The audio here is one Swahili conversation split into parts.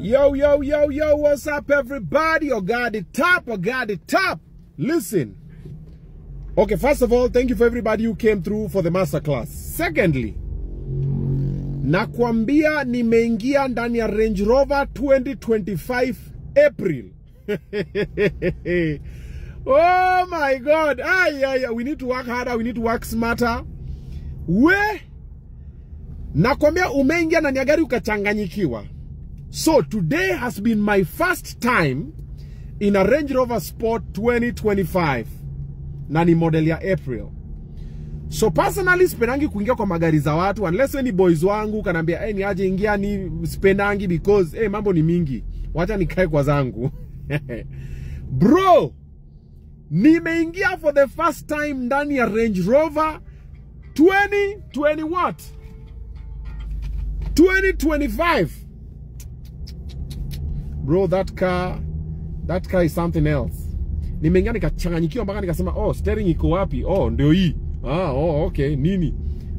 Yo, yo, yo, yo, what's up everybody? I got it top. Listen. Okay, first of all, thank you for everybody who came through for the masterclass. Secondly, nakwambia nimeingia ndani ya Range Rover 2025 April. Oh my God. We need to work harder, we need to work smarter. Nakwambia umeingia ndani ya gari ukachanganyikiwa. So today has been my first time in a Range Rover Sport 2025. Na ni model ya April. So personally spendangi kuingia kwa magari za watu unless any boys wangu kanambia ni aje ingia, ni spendangi because mambo ni mingi. Wacha nikae kwa zangu. Bro, nimeingia for the first time ndani ya Range Rover 2025. Bro, that car is something else. Nimeingia nikachanganyikiwa mpaka nikasema, steering iko wapi? Ndio hii. Okay, nini?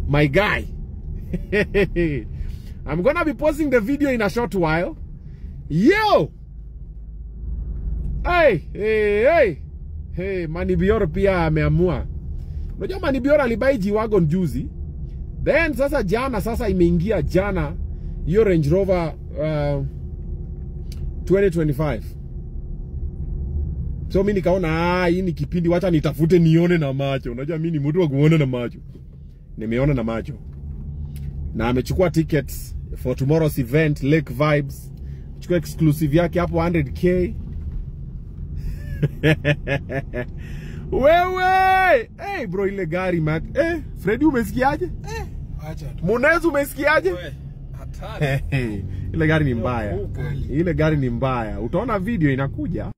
My guy. I'm gonna be posting the video in a short while. Yo! Hey, Manibioro pia ameamua. Unajua Manibioro alibai G-Wagon juzi. Then sasa imeingia jana hiyo Range Rover 2025. So mimi nikaona hii ni kipindi, wacha nitafute nione na macho. Unajua mimi ni mtu wa kuona na macho. Nimeona na macho. Na amechukua tickets for tomorrow's event, Lake Vibes. Chukua exclusive yake hapo 100k. Wewe! Bro, ile gari man. Freddy umesikiaje? Acha tu. Munez umesikiaje? Hatari. Ile gari ni mbaya. Ile gari ni mbaya. Utaona video inakuja.